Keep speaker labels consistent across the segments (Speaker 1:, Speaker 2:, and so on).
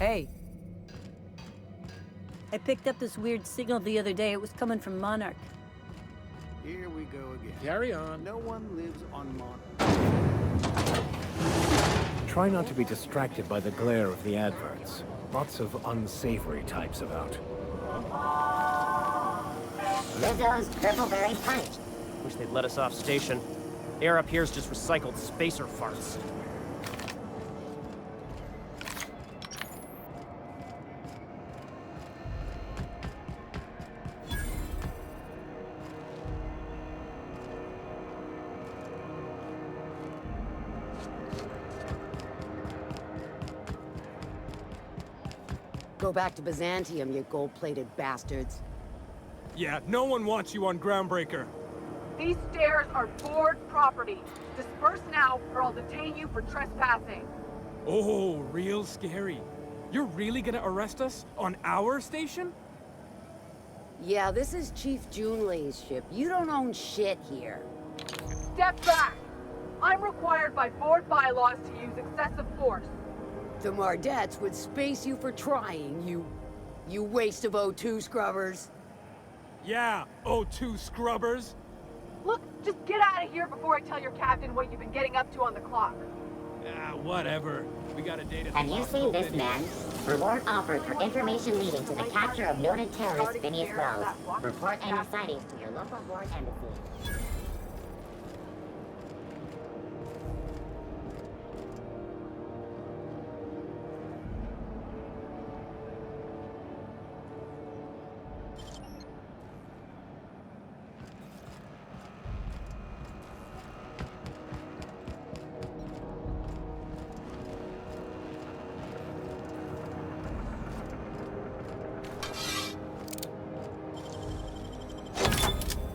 Speaker 1: Hey. I picked up this weird signal the other day. It was coming from Monarch.
Speaker 2: Here we go again.
Speaker 3: Carry on.
Speaker 2: No one lives on Monarch.
Speaker 4: Try not to be distracted by the glare of the adverts. Lots of unsavory types about.
Speaker 5: Lizzo's Purpleberry Punch.
Speaker 6: Wish they'd let us off station. Air up here's just recycled spacer farts.
Speaker 7: Go back to Byzantium, you gold-plated bastards.
Speaker 3: Yeah, no one wants you on Groundbreaker.
Speaker 8: These stairs are board property. Disperse now, or I'll detain you for trespassing.
Speaker 3: Oh, real scary. You're really gonna arrest us on our station?
Speaker 7: Yeah, this is Chief Junlei's ship. You don't own shit here.
Speaker 8: Step back! I'm required by board bylaws to use excessive force.
Speaker 7: The Mardettes would space you for trying, you waste of O2 scrubbers.
Speaker 3: Yeah, O2 scrubbers.
Speaker 8: Look, just get out of here before I tell your captain what you've been getting up to on the clock.
Speaker 3: Ah, whatever. We got a date at the
Speaker 5: Have you seen this man? Reward offered for information leading to the capture of noted terrorist Phineas Wells. Report any sightings to your local board embassy.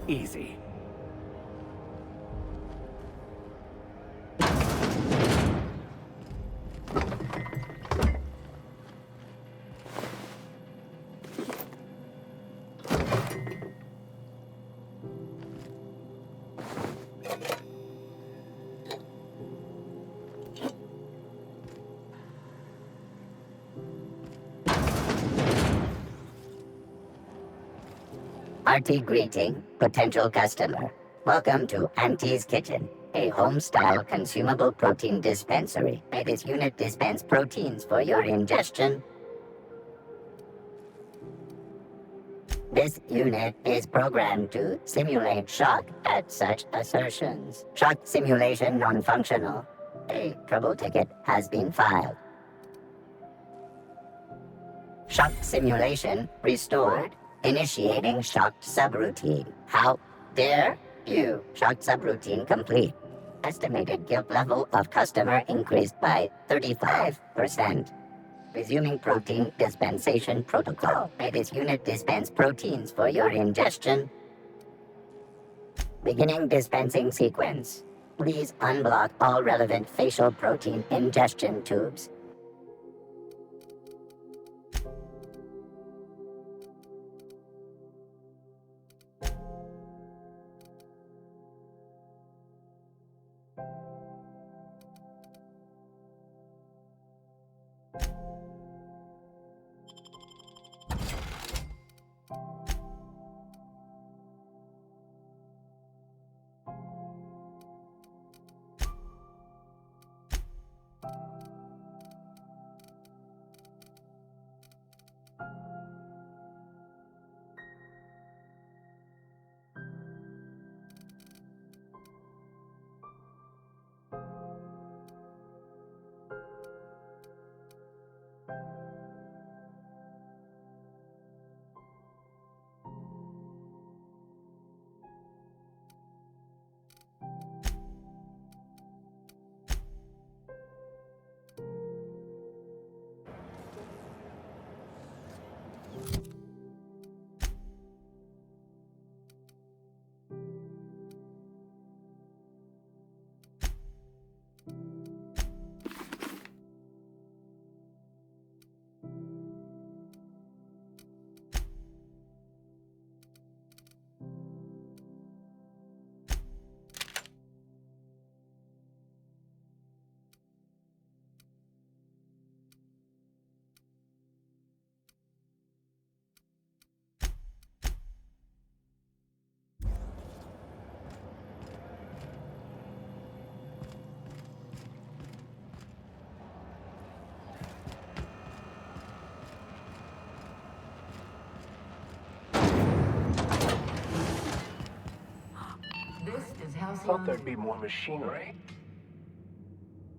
Speaker 4: Easy.
Speaker 5: Hearty greeting, potential customer. Welcome to Auntie's Kitchen, a home-style consumable protein dispensary. May this unit dispense proteins for your ingestion. This unit is programmed to simulate shock at such assertions. Shock simulation non-functional. A trouble ticket has been filed. Shock simulation restored. Initiating shocked subroutine. How dare you? Shocked subroutine complete. Estimated guilt level of customer increased by 35%. Resuming protein dispensation protocol. May this unit dispense proteins for your ingestion. Beginning dispensing sequence. Please unblock all relevant facial protein ingestion tubes.
Speaker 9: Thought there'd be more machinery.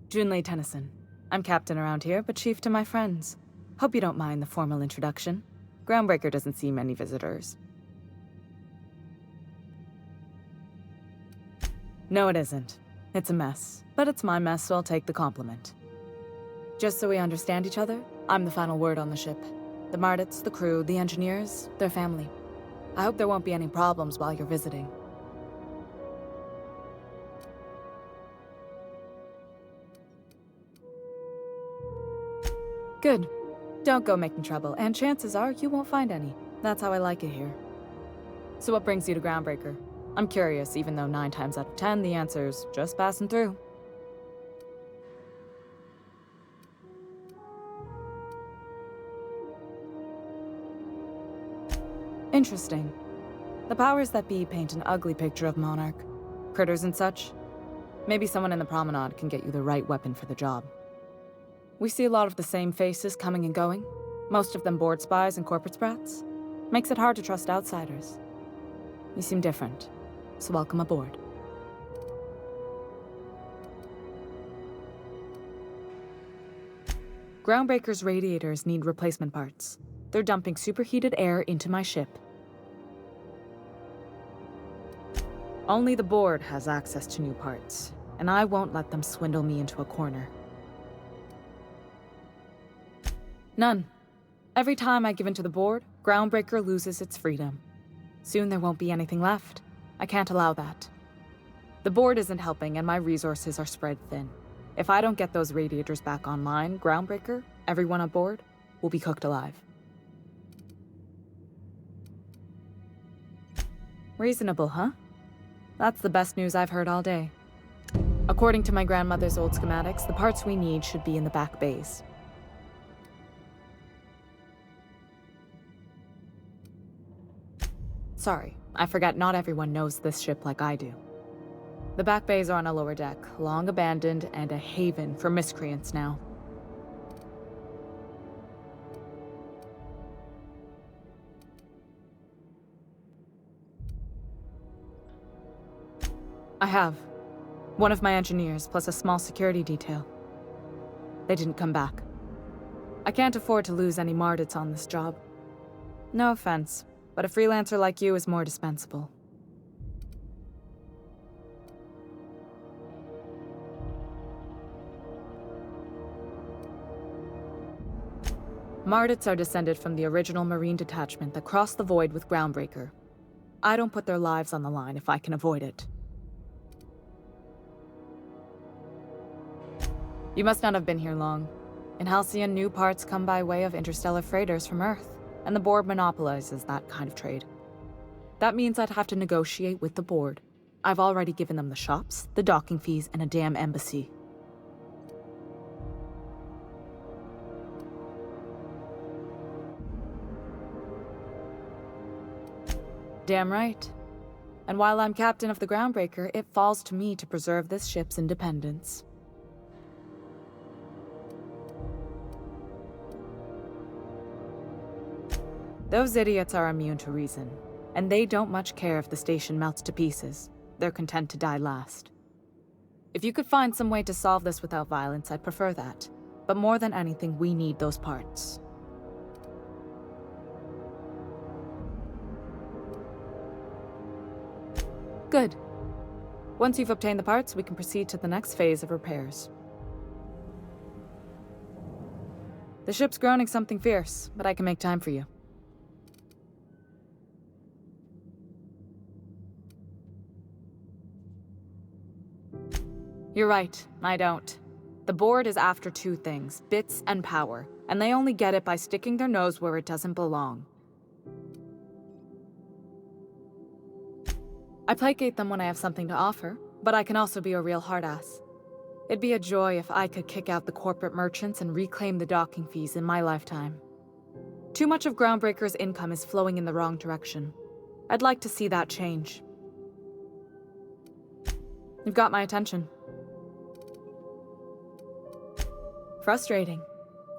Speaker 10: Junlei Tennyson. I'm captain around here, but chief to my friends. Hope you don't mind the formal introduction. Groundbreaker doesn't see many visitors. No, it isn't. It's a mess. But it's my mess, so I'll take the compliment. Just so we understand each other, I'm the final word on the ship. The Mardits, the crew, the engineers, their family. I hope there won't be any problems while you're visiting. Good. Don't go making trouble, and chances are you won't find any. That's how I like it here. So what brings you to Groundbreaker? I'm curious, even though 9 times out of 10 the answer's just passing through. Interesting. The powers that be paint an ugly picture of Monarch. Critters and such. Maybe someone in the promenade can get you the right weapon for the job. We see a lot of the same faces coming and going. Most of them board spies and corporate sprats. Makes it hard to trust outsiders. You seem different, so welcome aboard. Groundbreaker's radiators need replacement parts. They're dumping superheated air into my ship. Only the board has access to new parts, and I won't let them swindle me into a corner. None. Every time I give in to the board, Groundbreaker loses its freedom. Soon there won't be anything left. I can't allow that. The board isn't helping, and my resources are spread thin. If I don't get those radiators back online, Groundbreaker, everyone aboard, will be cooked alive. Reasonable, huh? That's the best news I've heard all day. According to my grandmother's old schematics, the parts we need should be in the back bays. Sorry, I forgot not everyone knows this ship like I do. The back bays are on a lower deck, long abandoned and a haven for miscreants now. I have. One of my engineers, plus a small security detail. They didn't come back. I can't afford to lose any Mardits on this job. No offense, but a freelancer like you is more dispensable. Mardits are descended from the original Marine detachment that crossed the void with Groundbreaker. I don't put their lives on the line if I can avoid it. You must not have been here long. In Halcyon, new parts come by way of interstellar freighters from Earth, and the board monopolizes that kind of trade. That means I'd have to negotiate with the board. I've already given them the shops, the docking fees, and a damn embassy. Damn right. And while I'm captain of the Groundbreaker, it falls to me to preserve this ship's independence. Those idiots are immune to reason, and they don't much care if the station melts to pieces. They're content to die last. If you could find some way to solve this without violence, I'd prefer that. But more than anything, we need those parts. Good. Once you've obtained the parts, we can proceed to the next phase of repairs. The ship's groaning something fierce, but I can make time for you. You're right, I don't. The board is after 2 things, bits and power, and they only get it by sticking their nose where it doesn't belong. I placate them when I have something to offer, but I can also be a real hard-ass. It'd be a joy if I could kick out the corporate merchants and reclaim the docking fees in my lifetime. Too much of Groundbreaker's income is flowing in the wrong direction. I'd like to see that change. You've got my attention. Frustrating.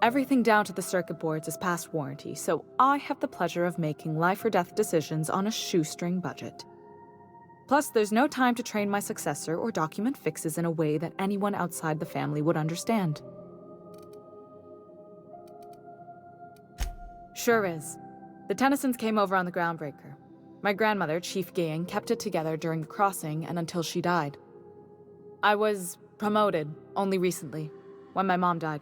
Speaker 10: Everything down to the circuit boards is past warranty, so I have the pleasure of making life or death decisions on a shoestring budget. Plus, there's no time to train my successor or document fixes in a way that anyone outside the family would understand. Sure is. The Tennysons came over on the Groundbreaker. My grandmother, Chief Gaying, kept it together during the crossing and until she died. I was promoted only recently, when my mom died.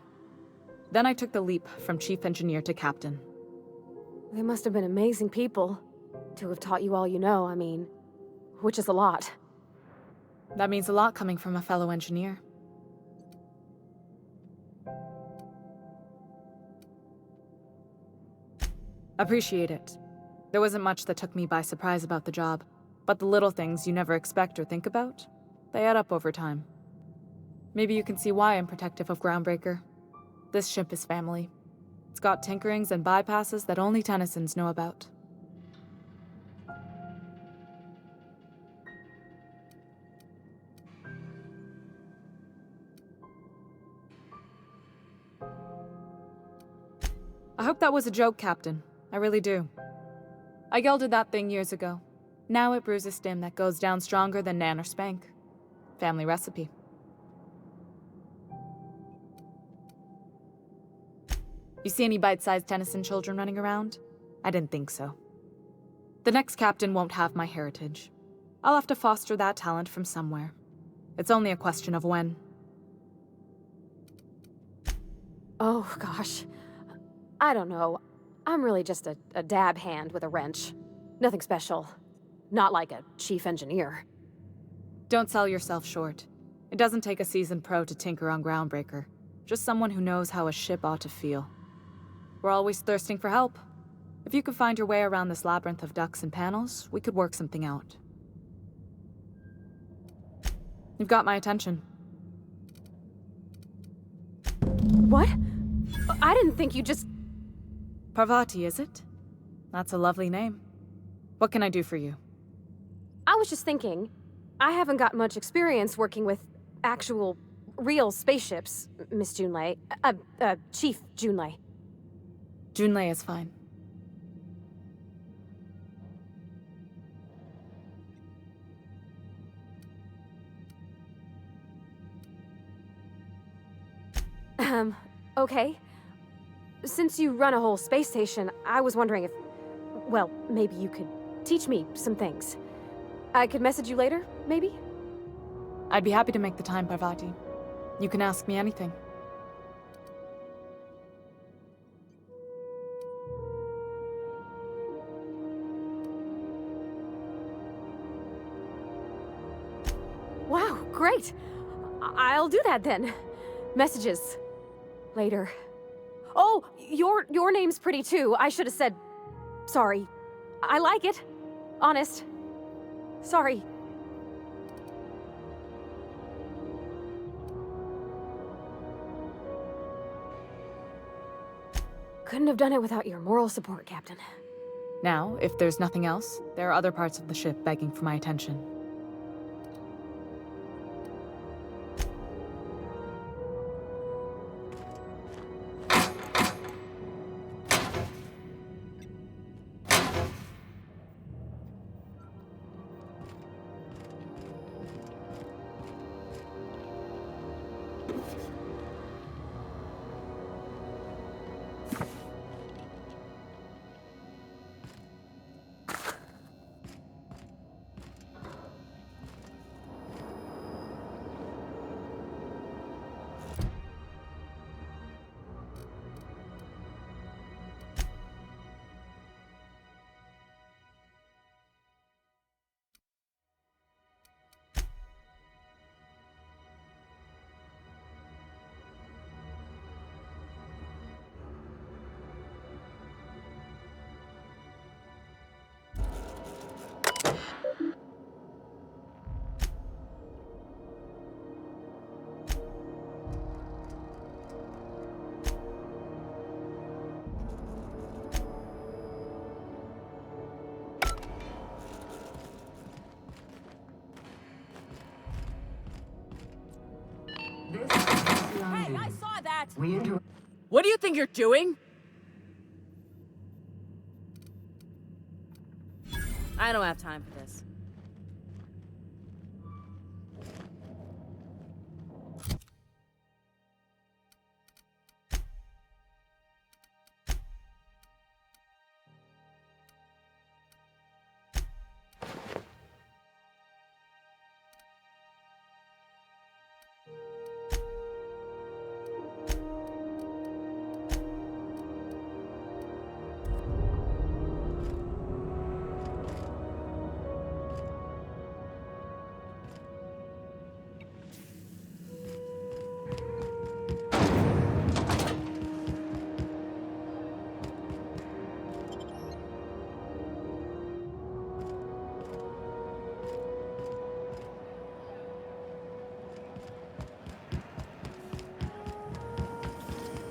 Speaker 10: Then I took the leap from chief engineer to captain.
Speaker 11: They must have been amazing people to have taught you all you know, I mean, which is a lot.
Speaker 10: That means a lot coming from a fellow engineer. Appreciate it. There wasn't much that took me by surprise about the job, but the little things you never expect or think about, they add up over time. Maybe you can see why I'm protective of Groundbreaker. This ship is family. It's got tinkerings and bypasses that only Tennysons know about. I hope that was a joke, Captain. I really do. I gelded that thing years ago. Now it brews a stim that goes down stronger than Nan or Spank. Family recipe. You see any bite-sized Tennyson children running around? I didn't think so. The next captain won't have my heritage. I'll have to foster that talent from somewhere. It's only a question of when.
Speaker 11: Oh, gosh. I don't know. I'm really just a dab hand with a wrench. Nothing special. Not like a chief engineer.
Speaker 10: Don't sell yourself short. It doesn't take a seasoned pro to tinker on Groundbreaker. Just someone who knows how a ship ought to feel. We're always thirsting for help. If you could find your way around this labyrinth of ducts and panels, we could work something out. You've got my attention.
Speaker 11: What? I didn't think you just...
Speaker 10: Parvati, is it? That's a lovely name. What can I do for you?
Speaker 11: I was just thinking, I haven't got much experience working with actual, real spaceships, Miss Junlei. Chief Junlei.
Speaker 10: Junlei is fine.
Speaker 11: Okay. Since you run a whole space station, I was wondering if... Well, maybe you could teach me some things. I could message you later, maybe?
Speaker 10: I'd be happy to make the time, Parvati. You can ask me anything.
Speaker 11: Wow, great! I'll do that then. Messages. Later. Oh, your name's pretty too. I should have said... Sorry. I like it. Honest. Sorry. Couldn't have done it without your moral support, Captain.
Speaker 10: Now, if there's nothing else, there are other parts of the ship begging for my attention.
Speaker 7: Hey, I saw that! What do you think you're doing? I don't have time for this.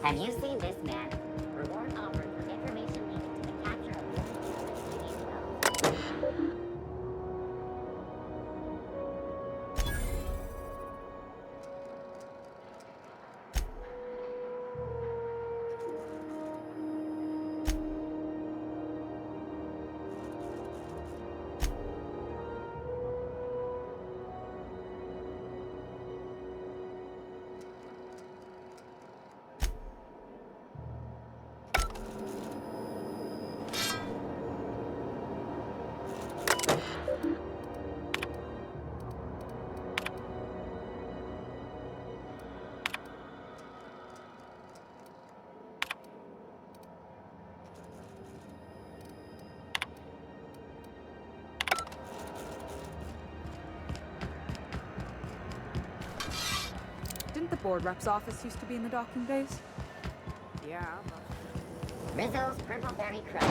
Speaker 5: Have you seen this man? Reward offered for information needed to the capture of this TV.
Speaker 10: Didn't the board rep's office used to be in the docking bays?
Speaker 7: Yeah.
Speaker 5: Rizzo's Purple Berry Crunch,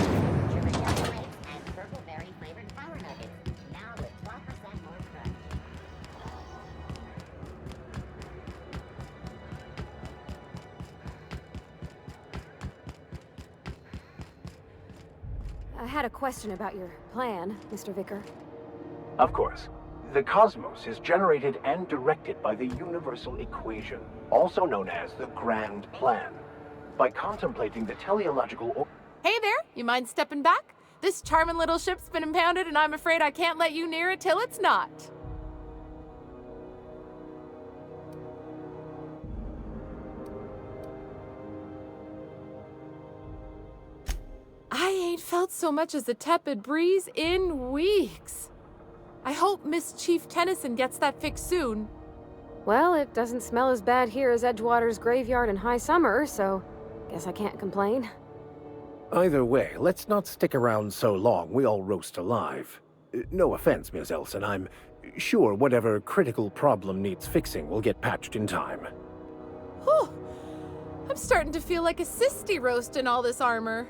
Speaker 5: German Yellow Eggs, and Purple Berry flavored Power Nuggets. Now with 12% more crunch.
Speaker 11: I had a question about your plan, Mr. Vicker.
Speaker 9: Of course. The cosmos is generated and directed by the universal equation, also known as the Grand Plan. By contemplating the teleological
Speaker 12: Hey there, you mind stepping back? This charming little ship's been impounded and I'm afraid I can't let you near it till it's not. I ain't felt so much as a tepid breeze in weeks. I hope Miss Chief Tennyson gets that fixed soon.
Speaker 11: Well, it doesn't smell as bad here as Edgewater's graveyard in high summer, so guess I can't complain.
Speaker 4: Either way, let's not stick around so long we all roast alive. No offense, Ms. Elson, I'm sure whatever critical problem needs fixing will get patched in time.
Speaker 12: Whew. I'm starting to feel like a sisty roast in all this armor.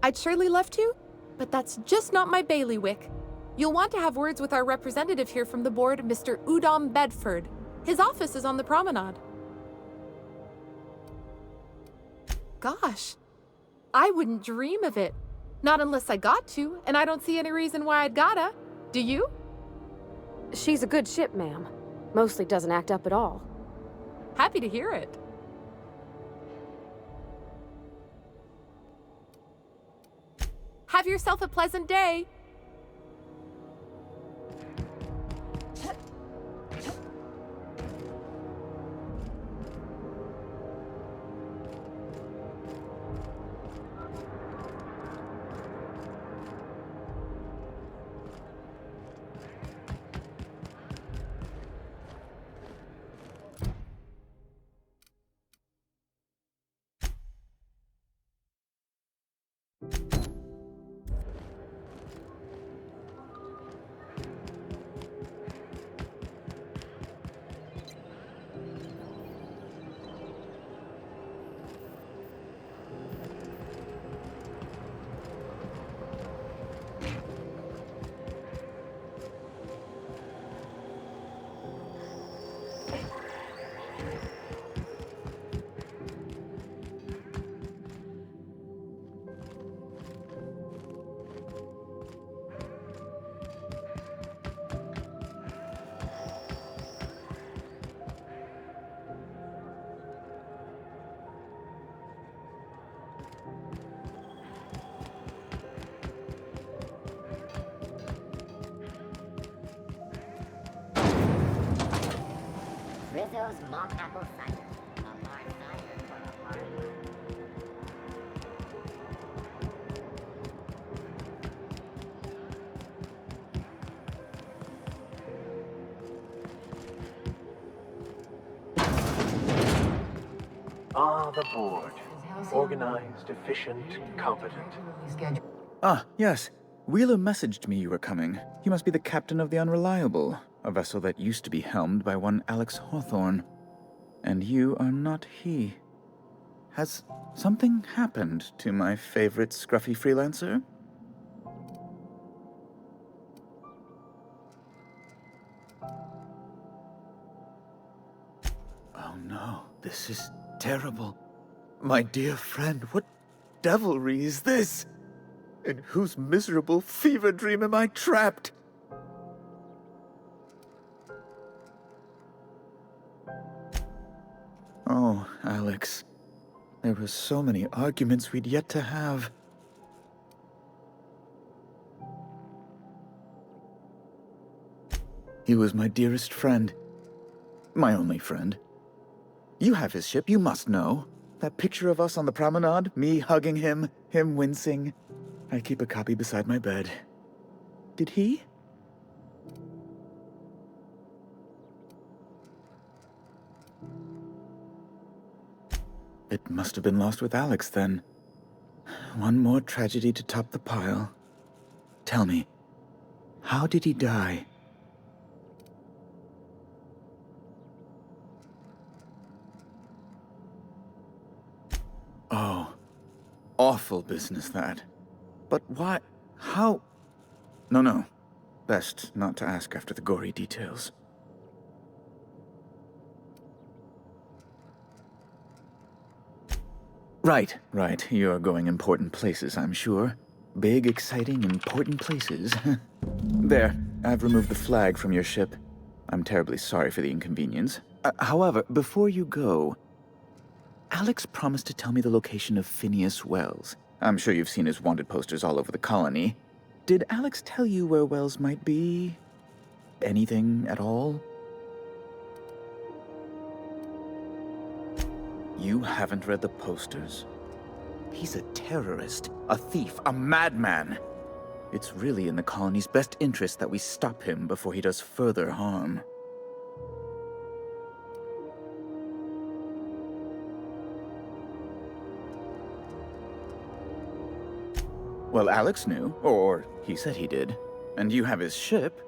Speaker 12: I'd surely love to, but that's just not my bailiwick. You'll want to have words with our representative here from the board, Mr. Udom Bedford. His office is on the promenade. Gosh, I wouldn't dream of it. Not unless I got to, and I don't see any reason why I'd gotta. Do you?
Speaker 11: She's a good ship, ma'am. Mostly doesn't act up at all.
Speaker 12: Happy to hear it. Have yourself a pleasant day.
Speaker 5: Rizzo's mock apple cider. A hard cider for a hard life.
Speaker 9: Ah, the board. Organized, efficient, competent.
Speaker 13: Ah, yes. Wheeler messaged me you were coming. He must be the captain of the Unreliable, a vessel that used to be helmed by one Alex Hawthorne. And you are not he. Has something happened to my favorite scruffy freelancer? no, this is terrible. My dear friend, what devilry is this? In whose miserable fever dream am I trapped? Oh, Alex. There were so many arguments we'd yet to have. He was my dearest friend. My only friend. You have his ship, you must know. That picture of us on the promenade, me hugging him, him wincing. I keep a copy beside my bed. Did he? It must have been lost with Alex, then. One more tragedy to top the pile. Tell me, how did he die? Oh, awful business, that. But why? How? No. Best not to ask after the gory details. Right. You're going important places, I'm sure. Big, exciting, important places. There, I've removed the flag from your ship. I'm terribly sorry for the inconvenience. However, before you go, Alex promised to tell me the location of Phineas Wells. I'm sure you've seen his wanted posters all over the colony. Did Alex tell you where Wells might be? Anything at all? You haven't read the posters? He's a terrorist, a thief, a madman. It's really in the colony's best interest that we stop him before he does further harm. Well, Alex knew, or he said he did. And you have his ship.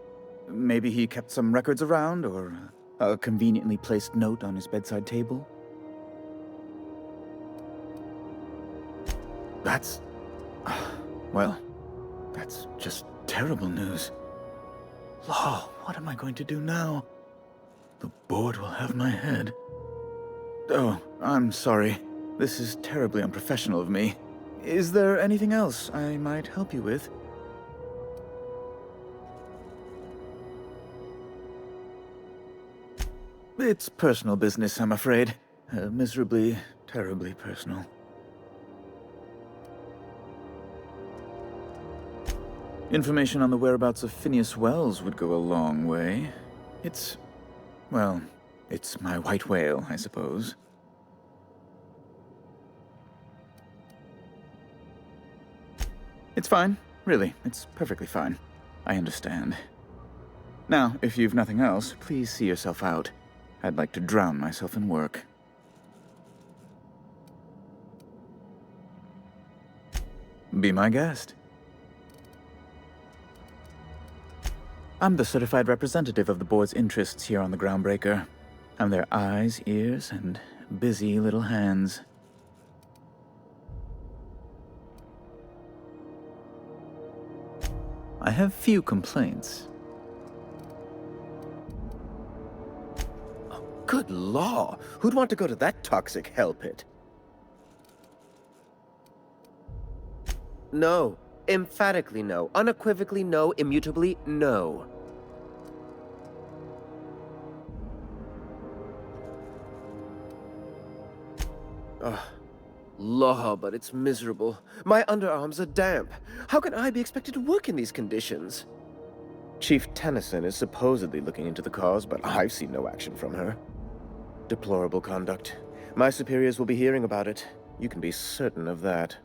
Speaker 13: Maybe he kept some records around, or a conveniently placed note on his bedside table. That's... well, that's just terrible news. Law, what am I going to do now? The board will have my head. Oh, I'm sorry. This is terribly unprofessional of me. Is there anything else I might help you with? It's personal business, I'm afraid. Miserably, terribly personal. Information on the whereabouts of Phineas Wells would go a long way. It's my white whale, I suppose. It's fine. Really, it's perfectly fine. I understand. Now, if you've nothing else, please see yourself out. I'd like to drown myself in work. Be my guest. I'm the certified representative of the board's interests here on the Groundbreaker. I'm their eyes, ears, and busy little hands. I have few complaints. Oh, good law! Who'd want to go to that toxic hell pit?
Speaker 14: No. Emphatically no. Unequivocally no. Immutably no. Ugh. Law, but it's miserable. My underarms are damp. How can I be expected to work in these conditions? Chief Tennyson is supposedly looking into the cause, but I've seen no action from her. Deplorable conduct. My superiors will be hearing about it. You can be certain of that.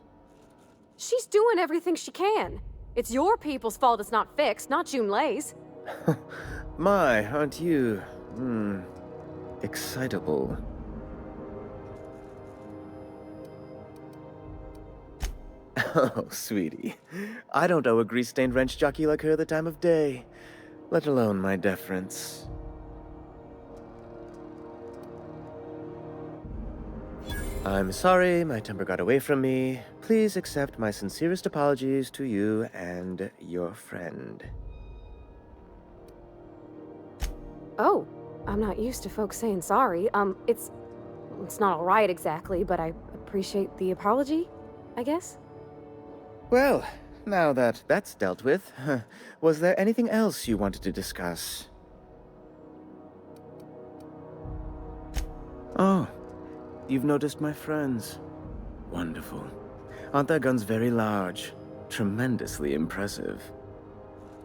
Speaker 11: She's doing everything she can. It's your people's fault it's not fixed, not Junlei's.
Speaker 14: My, aren't you, excitable. Oh, sweetie. I don't owe a grease-stained wrench jockey like her the time of day, let alone my deference. I'm sorry, my temper got away from me. Please accept my sincerest apologies to you and your friend.
Speaker 11: Oh, I'm not used to folks saying sorry. It's it's not alright exactly, but I appreciate the apology, I guess?
Speaker 14: Well, now that that's dealt with, was there anything else you wanted to discuss? Oh, you've noticed my friends. Wonderful. Aren't their guns very large? Tremendously impressive.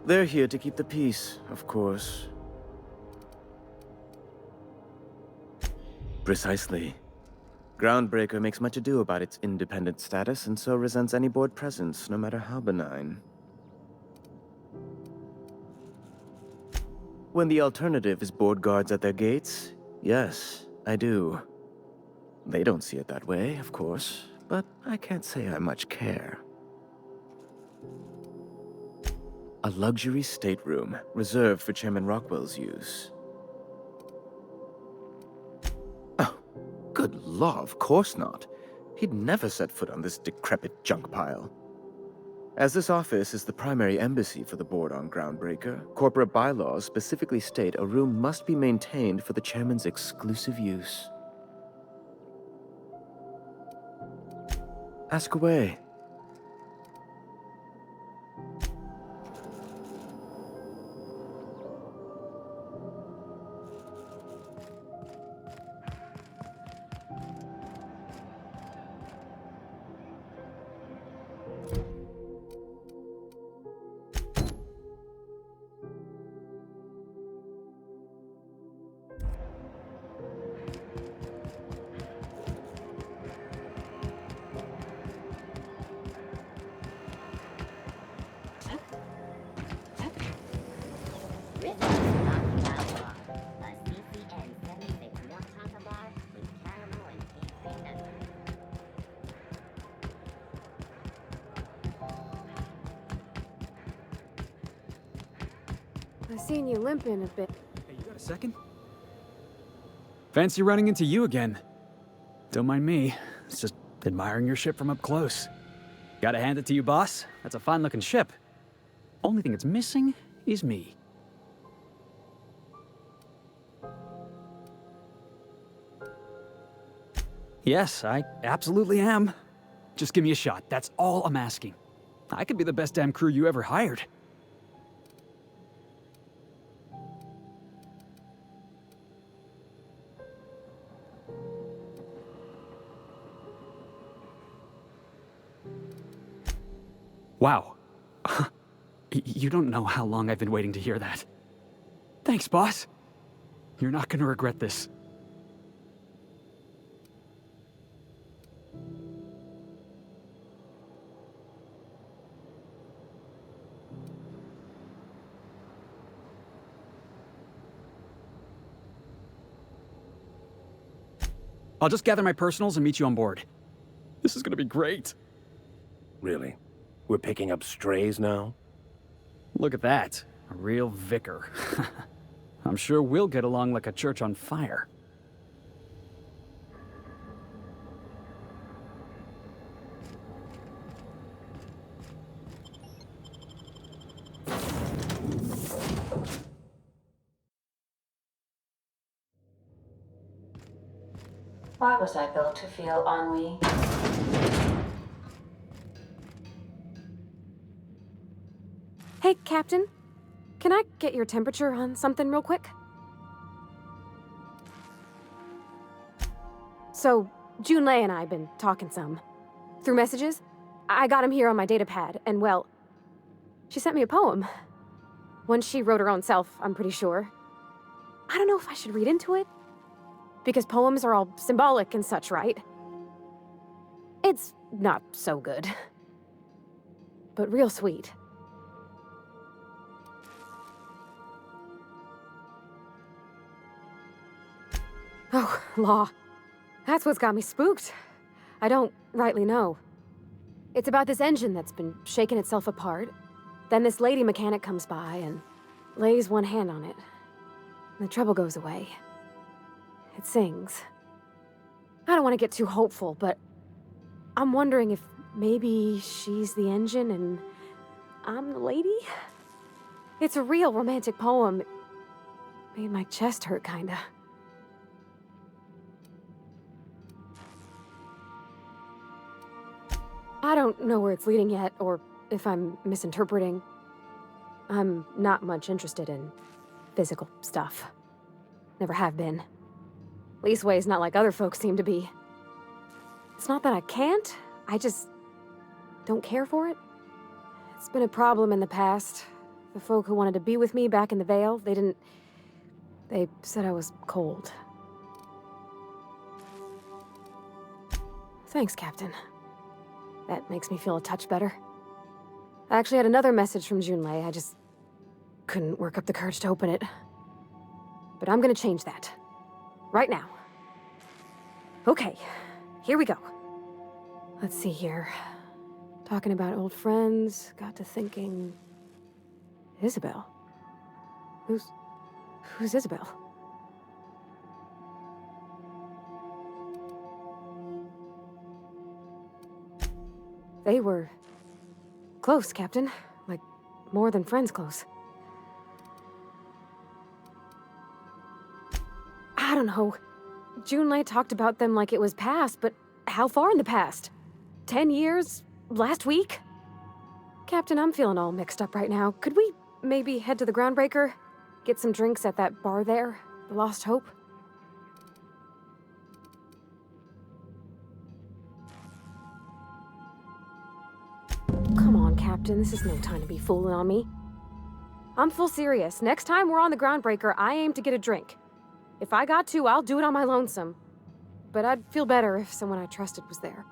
Speaker 14: They're here to keep the peace, of course. Precisely. Groundbreaker makes much ado about its independent status and so resents any board presence, no matter how benign. When the alternative is board guards at their gates, yes, I do. They don't see it that way, of course, but I can't say I much care. A luxury stateroom, reserved for Chairman Rockwell's use. Oh, good law, of course not. He'd never set foot on this decrepit junk pile. As this office is the primary embassy for the board on Groundbreaker, corporate bylaws specifically state a room must be maintained for the chairman's exclusive use. Ask away.
Speaker 11: I've seen you limping a bit.
Speaker 15: Hey, you got a second? Fancy running into you again. Don't mind me. It's just admiring your ship from up close. Gotta hand it to you, boss. That's a fine-looking ship. Only thing it's missing is me. Yes, I absolutely am. Just give me a shot. That's all I'm asking. I could be the best damn crew you ever hired. Wow. You don't know how long I've been waiting to hear that. Thanks, boss. You're not gonna regret this. I'll just gather my personals and meet you on board. This is gonna be great.
Speaker 4: Really? We're picking up strays now?
Speaker 15: Look at that. A real vicar. I'm sure we'll get along like a church on fire.
Speaker 16: Why was I built to feel ennui?
Speaker 11: Hey, Captain. Can I get your temperature on something real quick? So, Junlei and I have been talking some. Through messages. I got him here on my datapad, and well, she sent me a poem. One she wrote her own self, I'm pretty sure. I don't know if I should read into it. Because poems are all symbolic and such, right? It's not so good. But real sweet. Oh, law. That's what's got me spooked. I don't rightly know. It's about this engine that's been shaking itself apart. Then this lady mechanic comes by and lays one hand on it. And the trouble goes away. It sings. I don't want to get too hopeful, but I'm wondering if maybe she's the engine and I'm the lady? It's a real romantic poem. It made my chest hurt, kinda. I don't know where it's leading yet, or if I'm misinterpreting. I'm not much interested in physical stuff. Never have been. Leastways, not like other folks seem to be. It's not that I can't, I just don't care for it. It's been a problem in the past. The folk who wanted to be with me back in the Vale, they said I was cold. Thanks, Captain. That makes me feel a touch better. I actually had another message from Junlei. I just couldn't work up the courage to open it. But I'm gonna change that. Right now. Okay, here we go. Let's see here. Talking about old friends, got to thinking... Isabel? Who's Isabel? They were close, Captain. Like, more than friends close. I don't know. Junlei talked about them like it was past, but how far in the past? 10 years? Last week? Captain, I'm feeling all mixed up right now. Could we maybe head to the Groundbreaker? Get some drinks at that bar there? The Lost Hope? Come on, Captain. This is no time to be fooling on me. I'm full serious. Next time we're on the Groundbreaker, I aim to get a drink. If I got to, I'll do it on my lonesome. But I'd feel better if someone I trusted was there.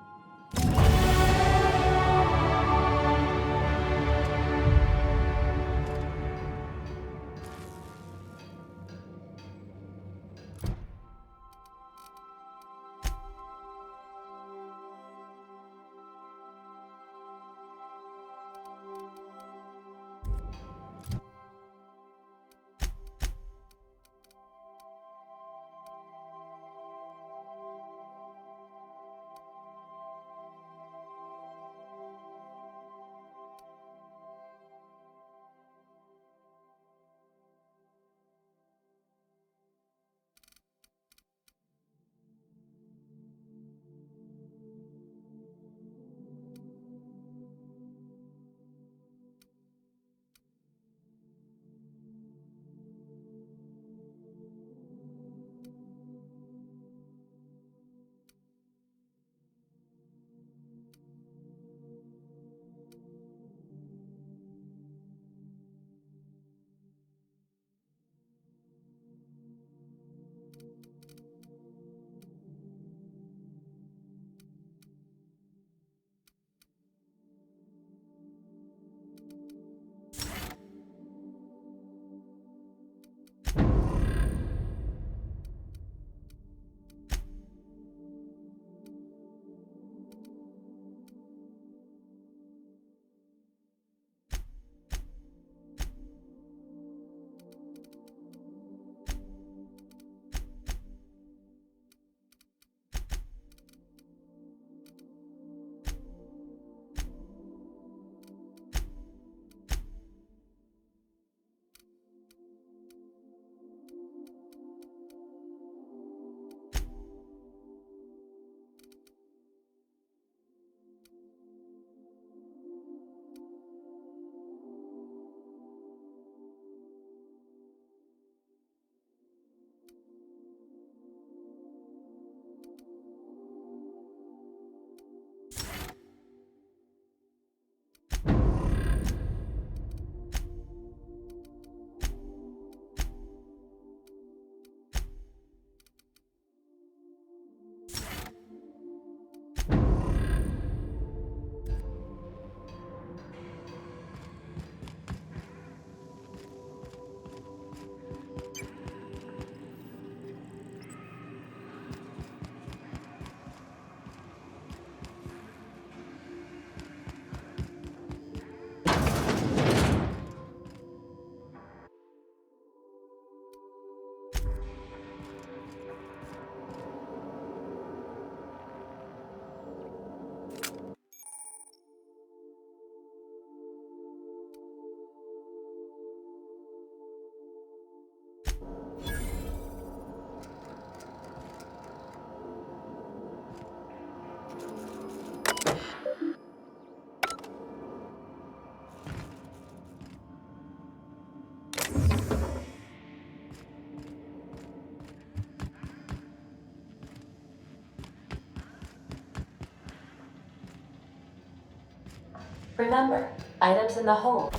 Speaker 16: Remember, items in the hold.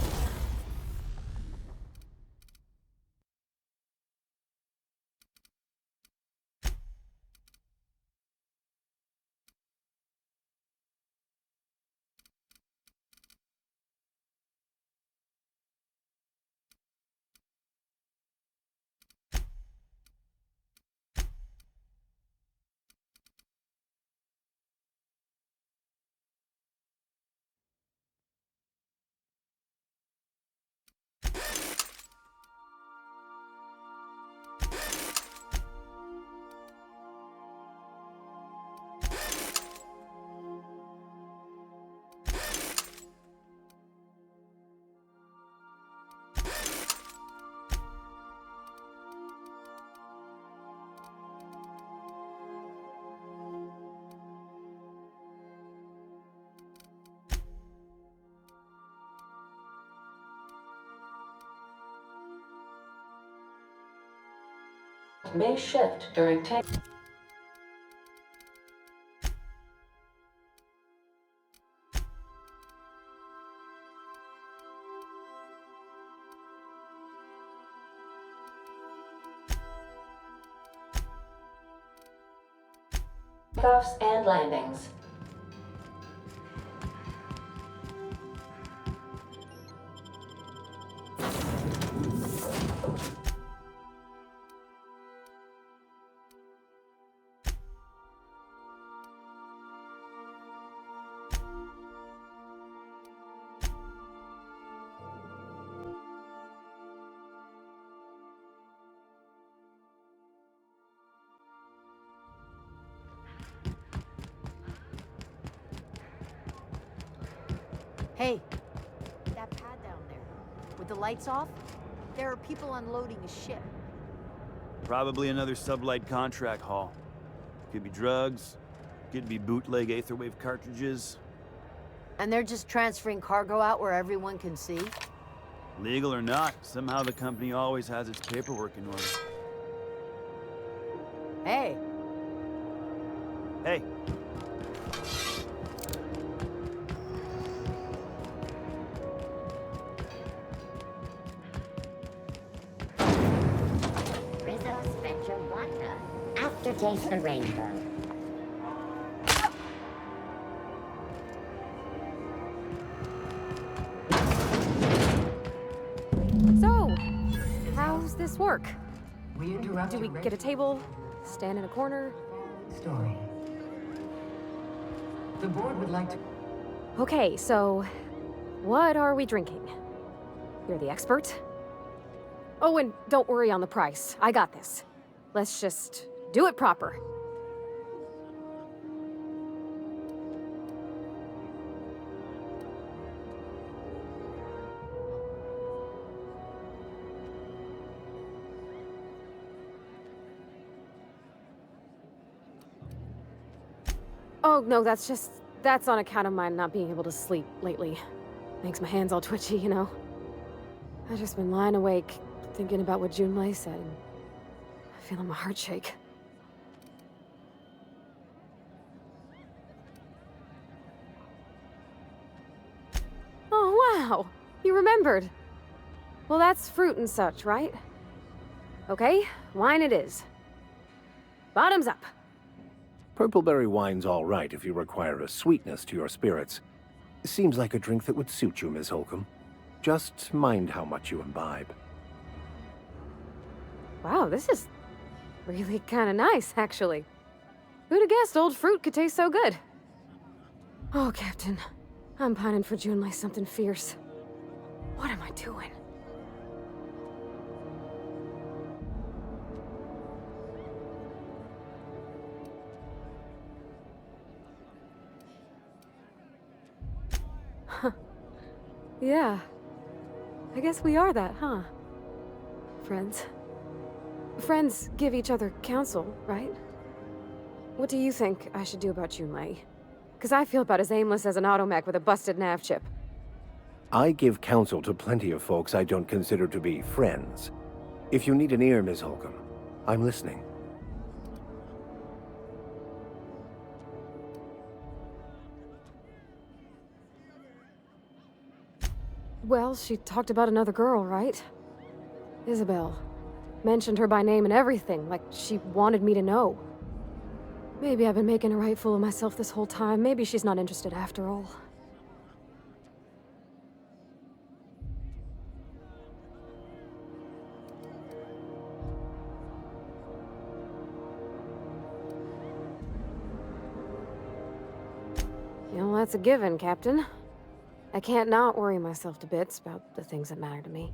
Speaker 16: May shift during take. Takeoffs and landings.
Speaker 17: Hey, that pad down there, with the lights off, there are people unloading a ship.
Speaker 18: Probably another sublight contract haul. Could be drugs, could be bootleg Aetherwave cartridges.
Speaker 17: And they're just transferring cargo out where everyone can see?
Speaker 18: Legal or not, somehow the company always has its paperwork in order.
Speaker 17: Hey.
Speaker 18: Hey.
Speaker 5: Rizzo's Venture Wanda. Aftertaste the rainbow.
Speaker 11: So, how's this work?
Speaker 16: We interrupt.
Speaker 11: Do we get a table? Stand in a corner?
Speaker 16: Story. The board would like to.
Speaker 11: Okay, so what are we drinking? You're the expert. Oh, and don't worry on the price. I got this. Let's just do it proper. Oh, no, that's on account of my not being able to sleep lately. Makes my hands all twitchy, you know? I've just been lying awake, thinking about what Junlei said, and feeling my heart shake. Oh, wow! You remembered! Well, that's fruit and such, right? Okay, wine it is. Bottoms up!
Speaker 4: Purpleberry wine's all right if you require a sweetness to your spirits. Seems like a drink that would suit you, Miss Holcomb. Just mind how much you imbibe.
Speaker 11: Wow, this is really kind of nice, actually. Who'd have guessed old fruit could taste so good? Oh, Captain. I'm pining for Junlei something fierce. What am I doing? Huh. Yeah. I guess we are that, huh? Friends. Friends give each other counsel, right? What do you think I should do about Junlei? Because I feel about as aimless as an automech with a busted nav chip.
Speaker 4: I give counsel to plenty of folks I don't consider to be friends. If you need an ear, Miss Holcomb, I'm listening.
Speaker 11: Well, she talked about another girl, right? Isabel. Mentioned her by name and everything, like she wanted me to know. Maybe I've been making a right fool of myself this whole time. Maybe she's not interested after all. You know, that's a given, Captain. I can't not worry myself to bits about the things that matter to me.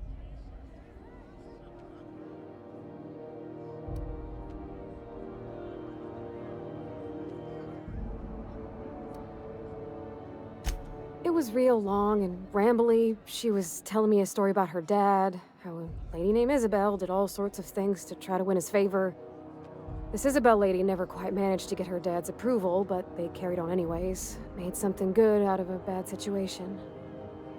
Speaker 11: It was real long and rambly. She was telling me a story about her dad, how a lady named Isabel did all sorts of things to try to win his favor. This Isabel lady never quite managed to get her dad's approval, but they carried on anyways. Made something good out of a bad situation.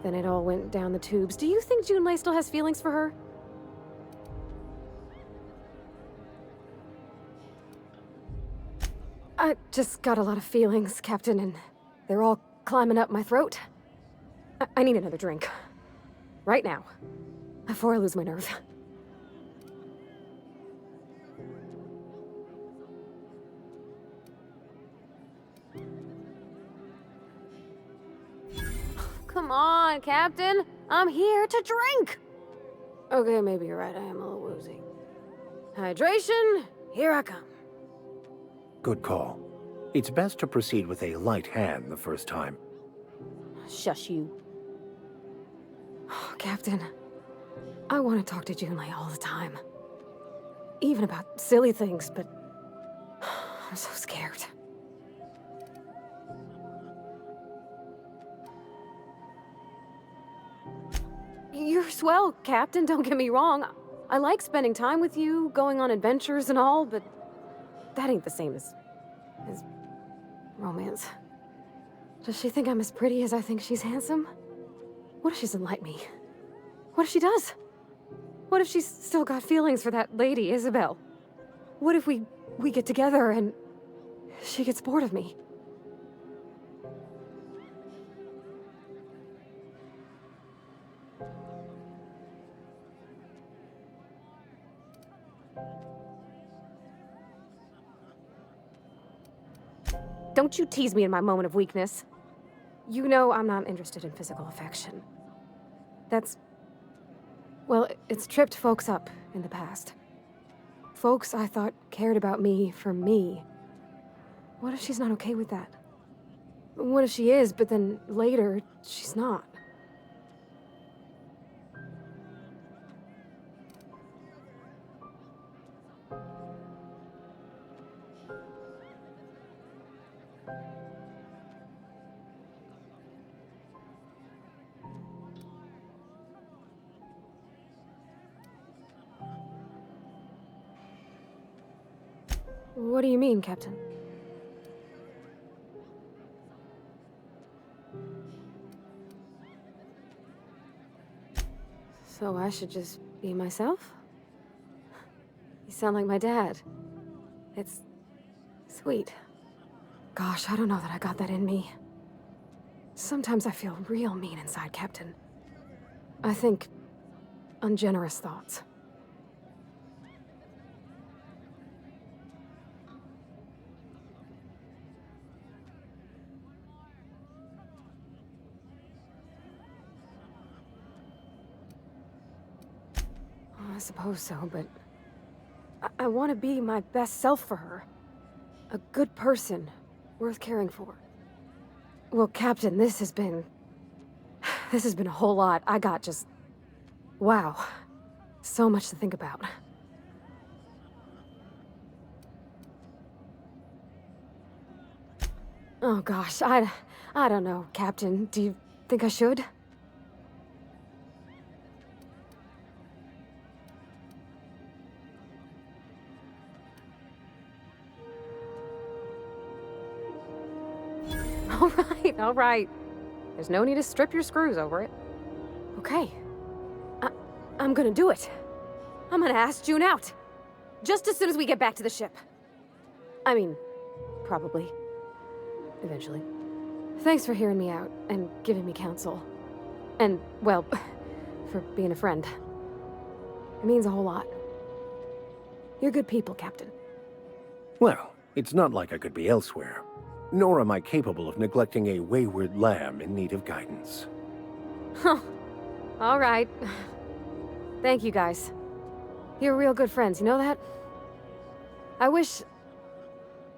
Speaker 11: Then it all went down the tubes. Do you think Junlei still has feelings for her? I just got a lot of feelings, Captain, and they're all climbing up my throat. I need another drink. Right now. Before I lose my nerve. Come on, Captain. I'm here to drink. Okay, maybe you're right. I am a little woozy. Hydration, here I come.
Speaker 4: Good call. It's best to proceed with a light hand the first time.
Speaker 11: Shush you. Oh, Captain, I want to talk to Junlei all the time. Even about silly things, but I'm so scared. You're swell, Captain, don't get me wrong. I like spending time with you, going on adventures and all, but that ain't the same as romance. Does she think I'm as pretty as I think she's handsome? What if she doesn't like me? What if she does? What if she's still got feelings for that lady, Isabel? What if we get together and she gets bored of me? Don't you tease me in my moment of weakness. You know I'm not interested in physical affection. That's... well, it's tripped folks up in the past. Folks I thought cared about me for me. What if she's not okay with that? What if she is, but then later, she's not? What do you mean, Captain? So I should just be myself? You sound like my dad. It's sweet. Gosh, I don't know that I got that in me. Sometimes I feel real mean inside, Captain. I think ungenerous thoughts. I suppose so, but I want to be my best self for her. A good person, worth caring for. Well, Captain, this has been a whole lot. I got just... wow. So much to think about. Oh gosh, I don't know, Captain. Do you think I should? All right. There's no need to strip your screws over it. Okay. I'm gonna do it. I'm gonna ask June out. Just as soon as we get back to the ship. I mean, probably. Eventually. Thanks for hearing me out and giving me counsel. And, well, for being a friend. It means a whole lot. You're good people, Captain.
Speaker 4: Well, it's not like I could be elsewhere. Nor am I capable of neglecting a wayward lamb in need of guidance.
Speaker 11: Huh. All right. Thank you, guys. You're real good friends, you know that? I wish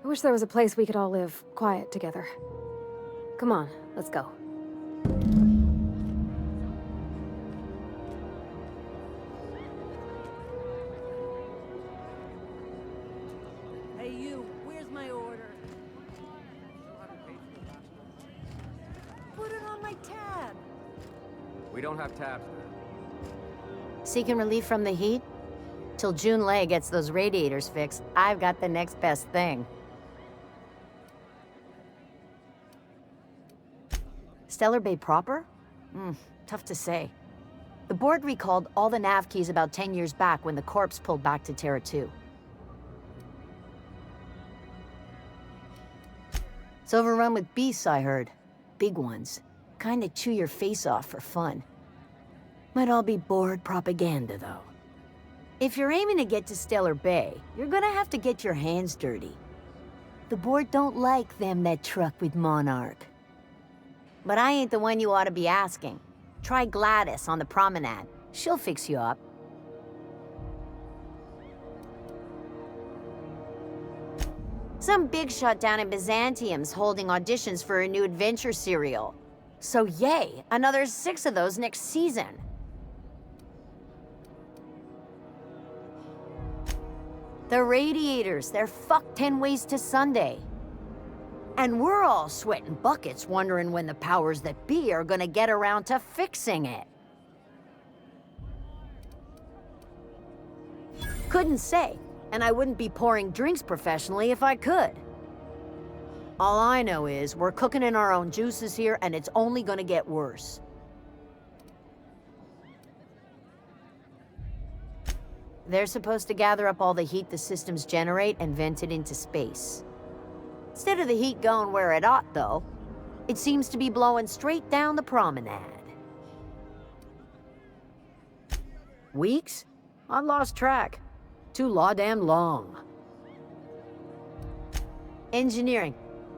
Speaker 11: there was a place we could all live quiet together. Come on, let's go.
Speaker 1: Hey, you, where's my order? Put it on my tab.
Speaker 19: We don't have tabs.
Speaker 17: Seeking relief from the heat? Till June Lei gets those radiators fixed, I've got the next best thing. Stellar Bay proper? Tough to say. The board recalled all the nav keys about 10 years back when the corpse pulled back to Terra 2. It's overrun with beasts, I heard. Big ones. Kinda chew your face off for fun. Might all be board propaganda, though. If you're aiming to get to Stellar Bay, you're gonna have to get your hands dirty. The board don't like them that truck with Monarch. But I ain't the one you ought to be asking. Try Gladys on the promenade. She'll fix you up. Some big shot down in Byzantium's holding auditions for a new adventure serial. So yay, another 6 of those next season. The radiators, they're fucked 10 ways to Sunday. And we're all sweating buckets wondering when the powers that be are gonna get around to fixing it. Couldn't say, and I wouldn't be pouring drinks professionally if I could. All I know is we're cooking in our own juices here, and it's only gonna get worse. They're supposed to gather up all the heat the systems generate and vent it into space. Instead of the heat going where it ought, though, it seems to be blowing straight down the promenade. Weeks? I lost track. Too law-damn long. Engineering.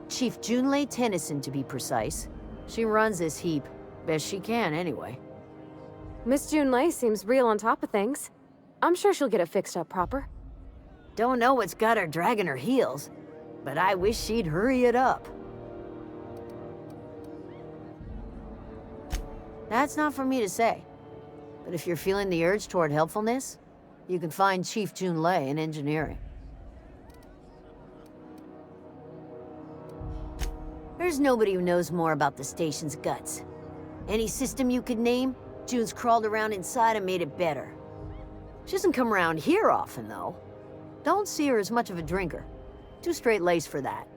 Speaker 17: Chief Junlei Tennyson, to be precise. She runs this heap. Best she can, anyway.
Speaker 11: Miss Junlei seems real on top of things. I'm sure she'll get it fixed up proper.
Speaker 17: Don't know what's got her dragging her heels, but I wish she'd hurry it up. That's not for me to say. But if you're feeling the urge toward helpfulness, you can find Chief Junlei in engineering. There's nobody who knows more about the station's guts. Any system you could name, June's crawled around inside and made it better. She doesn't come around here often, though. Don't see her as much of a drinker. Too straight-laced for that.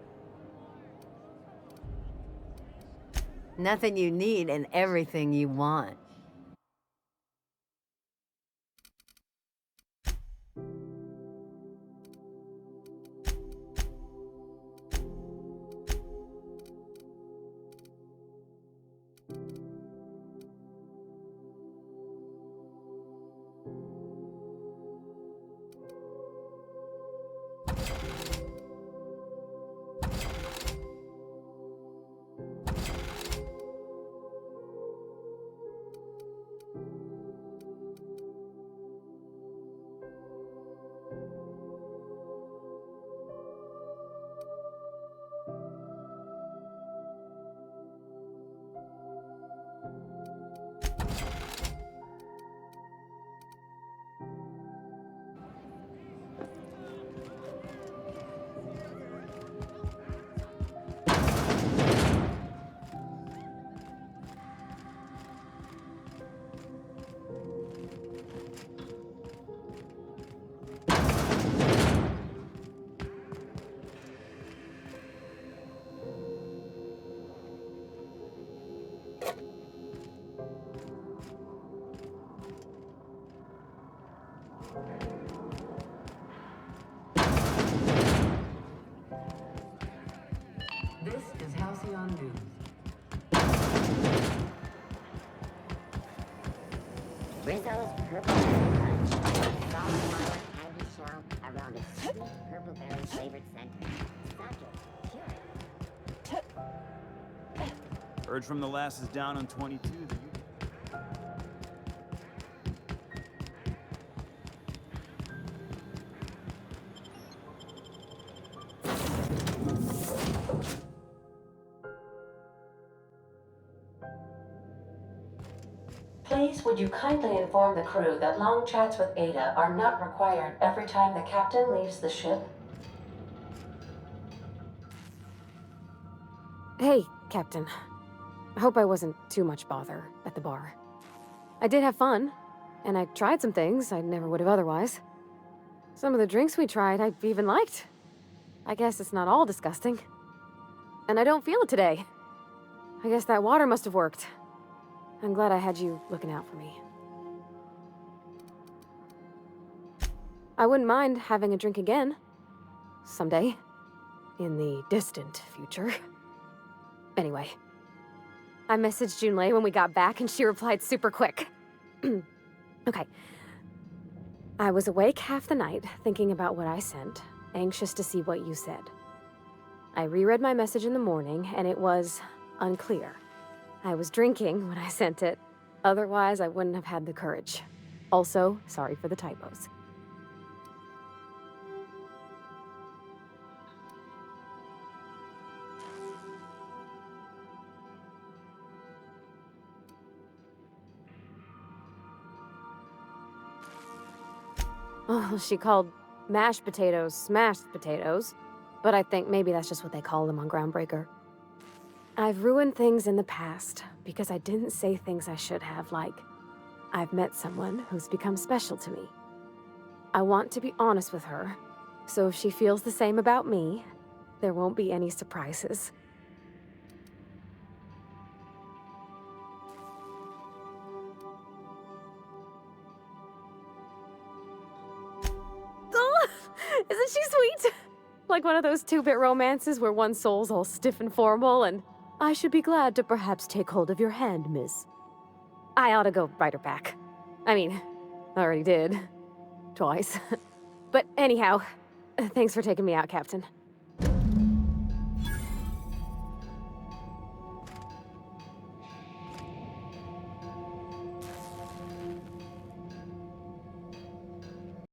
Speaker 17: Nothing you need and everything you want.
Speaker 16: This is Halcyon News.
Speaker 5: Rizzo's purple berry punch. Soft candy shell around a sweet purple berry flavored center. Such a pure.
Speaker 18: Heard from the lasses down on 22 that you...
Speaker 16: Please, would you kindly inform the crew that long chats with Ada are not required every time the captain leaves the ship?
Speaker 11: Hey, Captain. I hope I wasn't too much bother at the bar. I did have fun, and I tried some things I never would have otherwise. Some of the drinks we tried I even liked. I guess it's not all disgusting. And I don't feel it today. I guess that water must have worked. I'm glad I had you looking out for me. I wouldn't mind having a drink again. Someday. In the distant future. Anyway. I messaged Junlei when we got back and she replied super quick. Okay. I was awake half the night thinking about what I sent, anxious to see what you said. I reread my message in the morning and it was unclear. I was drinking when I sent it. Otherwise, I wouldn't have had the courage. Also, sorry for the typos. Oh, she called mashed potatoes smashed potatoes, but I think maybe that's just what they call them on Groundbreaker. I've ruined things in the past because I didn't say things I should have, like, I've met someone who's become special to me. I want to be honest with her, so if she feels the same about me, there won't be any surprises. Oh, isn't she sweet? Like one of those two-bit romances where one soul's all stiff and formal and I should be glad to perhaps take hold of your hand, miss. I ought to go write her back. I mean, I already did. Twice. But anyhow, thanks for taking me out, Captain.